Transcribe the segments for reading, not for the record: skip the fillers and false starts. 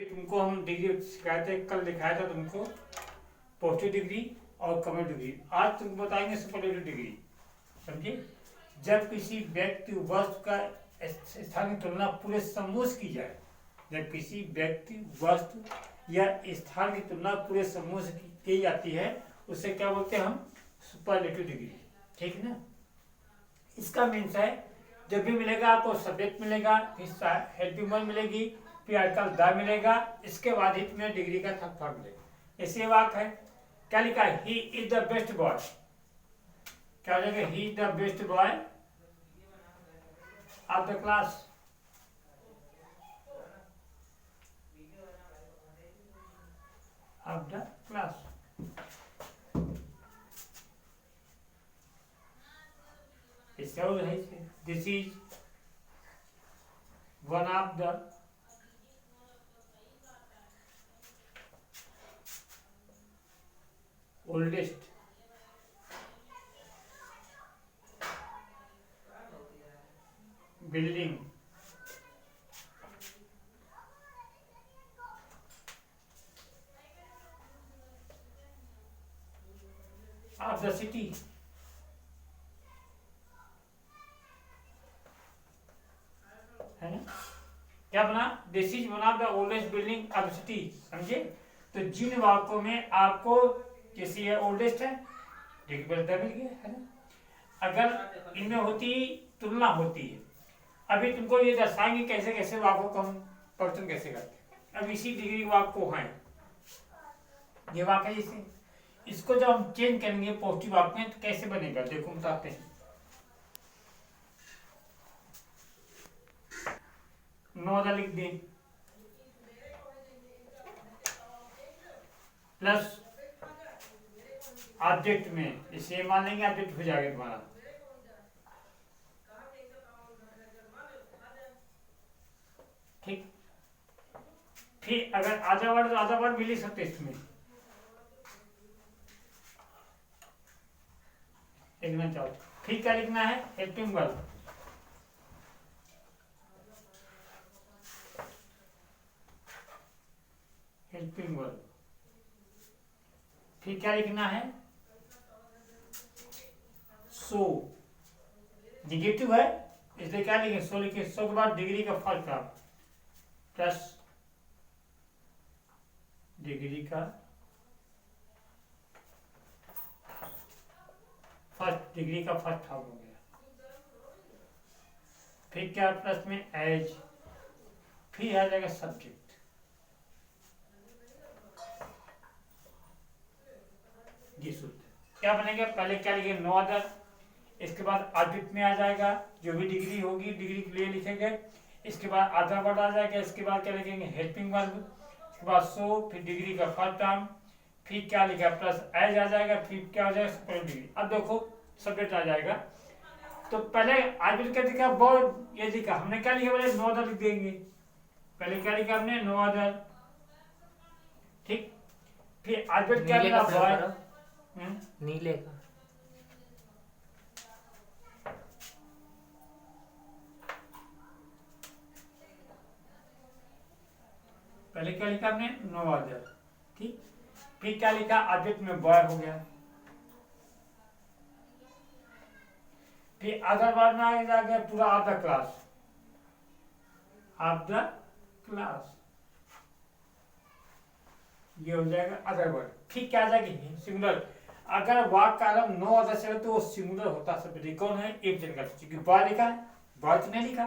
तुमको हम डिग्री सिखाए थे, कल दिखाया था तुमको पॉजिटिव डिग्री और कमर डिग्री। आज तुमको बताएंगे सुपरलेटिव डिग्री। समझे? जब किसी व्यक्ति वस्तु का स्थान की तुलना पूरे समूह से की जाए, जब किसी व्यक्ति वस्तु या स्थान की तुलना पूरे समूह से की जाती है, उसे क्या बोलते हैं हम? Superlative degree. ठीक है ना? इसका मीन्स है जब भी मिलेगा आपको सब्जेक्ट मिलेगा, फिर हेल्पिंग वर्ब मिलेगी, फिर आर्टिकल द मिलेगा, इसके बाद ही तुम्हें डिग्री का थर्ड फॉर्म मिलेगा। ऐसे वाक्य है, क्या लिखा है? He is the best boy. क्या हो जाएगा? He is the best boy of the class. Of the class. इसका है this is one of the oldest building of the city। है ना? क्या बना? This is one of the oldest building of city. समझे? तो जिन वाक्यों में आपको जैसे ये ओल्डेस्ट है, मिल गया है ना? अगर इनमें होती तुलना होती है, अभी तुमको ये दर्शाएंगे कैसे कैसे वाक्यों को हम परिवर्तन कैसे करते हैं। अब इसी डिग्री वाक्य को है ये वाक्य, जैसे इसको जब हम चेंज करेंगे पॉजिटिव वाक्य में तो कैसे बनेगा, देखो बताते हैं। नोदा लिख दें प्लस ऑब्जेक्ट में, इसे मान लेंगे ऑब्जेक्ट हो जाएगा तुम्हारा। ठीक, फिर अगर आधा वर्ड मिल ही सकते इसमें लिखना चाहो, फिर क्या लिखना है? Helping verb. Helping verb. फिर क्या लिखना है? सो। निगेटिव है इसलिए क्या लिखे? सो लिखे। सो के बाद डिग्री का फर्स्ट टर्म प्लस डिग्री का फर्स्ट, डिग्री का फर्स्ट टर्म हो गया। फिर क्या? प्लस में एज, फिर आ जाएगा सब्जेक्ट। ये सूत्र क्या बनेगा? पहले क्या लिखेंगे? नो अदर, इसके बाद ऑब्जेक्ट में आ जाएगा जो भी डिग्री होगी, डिग्री के लिए लिखेंगे। इसके बाद आधा वर्ड आ जाएगा, इसके बाद क्या लिखेंगे? हेल्पिंग वर्ब, इसके बाद सो, फिर डिग्री का फर्स्ट टर्म, फिर क्या लिखा? प्लस एज आ जाएगा, फिर क्या हो जाएगा? Super degree. अब देखो सब्जेक्ट आ जाएगा, तो पहले ऑब्जेक्ट क्या लिखा? वर्ड ये लिखा हमने, क्या लिखा? पहले नो अदर लिख देंगे। पहले क्या लिखा हमने? No other. ठीक, फिर ऑब्जेक्ट क्या लिखा? बॉय। नीले का पहले क्या लिखा हमने? No other. ठीक, फिर क्या लिखा? ऑब्जेक्ट में बॉय हो गया। फिर अदर वर्ड में आ गया पूरा of the class. Of the class ये हो जाएगा अदर वर्ड। फिर क्या आ जाएगी? सिंगुलर। अगर वाक्य का आरंभ नो अदर से तो वो सिंगुलर होता सब। कौन है? एक जन का, क्योंकि बॉय लिखा है, बॉय तो नहीं लिखा,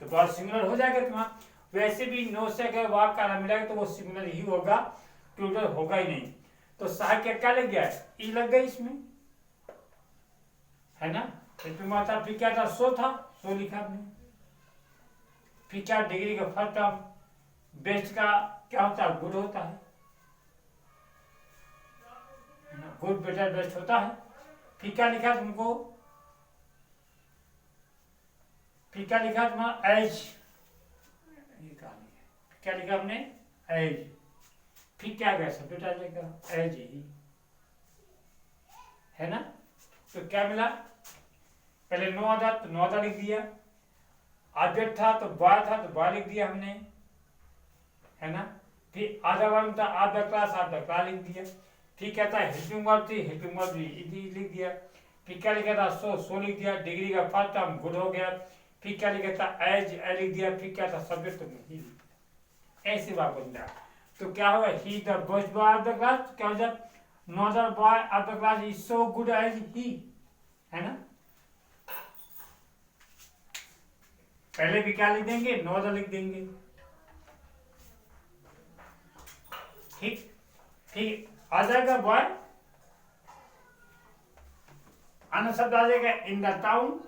तो बॉय सिंगुलर हो जाएगा तुम्हारा। वैसे भी नो से अगर वाक्य का आरंभ मिलेगा तो वो सिंगुलर ही होगा, प्लूरल होगा ही नहीं। तो सहायक क्या लग गया? ई लग गई इसमें, है ना? माता फिर क्या था? सो था, सो लिखा आपने। फिर क्या? डिग्री का फर्स्ट टर्म, बेस्ट का क्या होता है? गुड होता है, गुड बेटर बेस्ट होता है। फिर क्या लिखा तुमको? फिर क्या लिखा तुम्हारा? एज, ये कहानी है। क्या लिखा आपने? एज। फिर क्या गया? सब्जेक्ट आ जाएगा एज ही, है ना? तो क्या मिला? पहले नो अदर, तो नो अदर लिख दिया। ऑब्जेक्ट था तो बॉय था तो बॉय लिख दिया हमने, है ना? फिर आधा वर्ग था आधा क्लास लिख दिया। फिर कहता है हेल्पिंग वर्ब थी, हेल्पिंग वर्ब लिख दिया। फिर क्या लिखा था सो लिख दिया। डिग्री का फर्स्ट टर्म गुड हो गया। फिर क्या लिखा था एज लिख दिया। फिर क्या था सब्जेक्ट तुम ही लिख दिया। ऐसे बात बन जाए तो क्या होगा he the best boy of the class, क्या हो जाए no other boy of the class is so good as he, है ना। पहले भी क्या लिख देंगे नो अदर लिख देंगे। ठीक ठीक आ जाएगा बॉय, आना शब्द आ जाएगा इन द टाउन।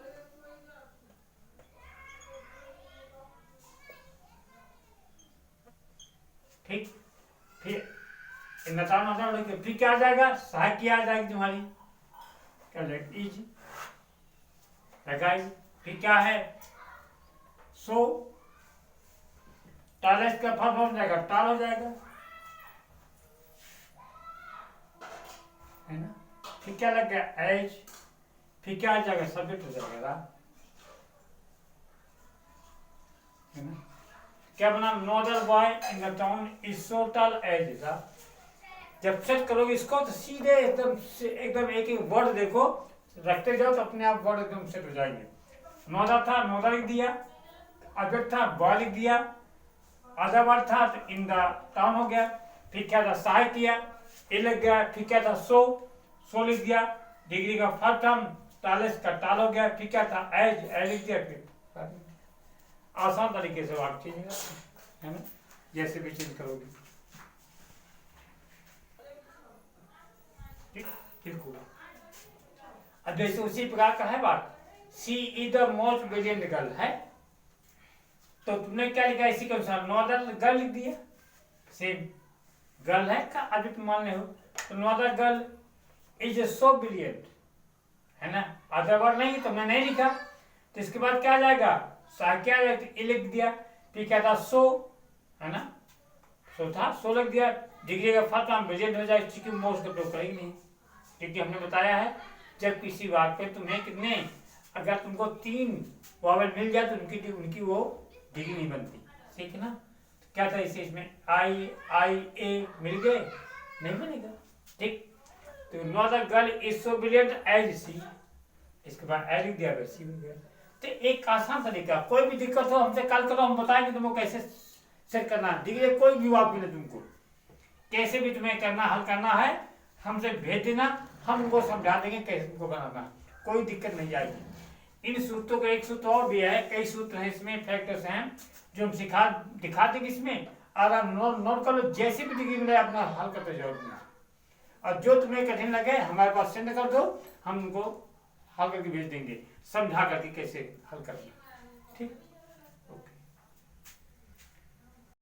ठीक फिर इन द टाउन आ जाएगा। फिर क्या आ जाएगा सहायक आ जाएगी तुम्हारी, क्या जाएगा इज गाइस। फिर क्या है सो टालेस्ट का फर्स्ट हो जाएगा टाल हो जाएगा, है ना। फिर क्या लग गया एज। फिर क्या आ जाएगा सब्जेक्ट हो जाएगा, है ना। क्या बना no other boy in the town is so tall as. जब सेट करोगे इसको तो सीधे एकदम एक एक वर्ड देखो रखते जाओ तो अपने आप वर्ड एकदम सेट हो जाएंगे। नो अदर था नो अदर लिख दिया, ऑब्जेक्ट था बॉय लिख दिया, आधा वर्ड था तो इन द टाउन हो गया। फिर क्या था सहायक किया ए लग गया। फिर क्या था सो लिख दिया। डिग्री का फर्स्ट टर्म टालेस का टाल हो गया। फिर क्या था एज लिख दिया। फिर आसान तरीके से वाक्य चेंज है ना, जैसे भी चेंज करोगे। ठीक होगा। अब जैसे उसी प्रकार का है बात, she is the most brilliant girl है, तो तुमने क्या लिखा इसी के अनुसार नो अदर गर्ल लिख दिया। सेम गर्ल है का अभी तुम मान रहे हो तो no other girl is so brilliant, है ना। अदर वर्ड नहीं तो मैं नहीं लिखा, तो इसके बाद क्या आ जाएगा क्या लिख दिया। फिर क्या था सो, है ना, सो था सो लिख दिया। डिग्री का फर्स्ट टर्म ब्रिलियंट हो जाए, क्योंकि मोस्ट का प्रयोग करेंगे नहीं, क्योंकि हमने बताया है जब किसी वाक्य पे तुम्हें कितने अगर तुमको 3 वॉवेल मिल जाए तो उनकी वो डिग्री नहीं बनती, ठीक है ना। तो क्या था इसे इसमें आई ए मिल गए नहीं बनेगा, ठीक। तो no other girl is so brilliant as she, इसके बाद ए लिख दिया सी मिल गया। तो एक आसान तरीका, कोई भी दिक्कत हो हमसे कॉल करो, हम बताएंगे तुमको कैसे सेट करना है। डिग्री कोई भी वाक्य मिले तुमको कैसे भी तुम्हें करना हल करना है हमसे भेज देना, हम उनको समझा देंगे कैसे तुमको बनाना है, कोई दिक्कत नहीं आएगी। इन सूत्रों का एक सूत्र और भी है, कई सूत्र हैं इसमें, फैक्टर्स हैं जो हम दिखा देंगे इसमें, और आप नोट कर लो, जैसे भी डिग्री मिले अपना हल करते जाओ अपना। और जो तुम्हें कठिन लगे हमारे पास सेंड कर दो, हम उनको हल करके भेज देंगे, समझा करके कैसे हल करना, ठीक।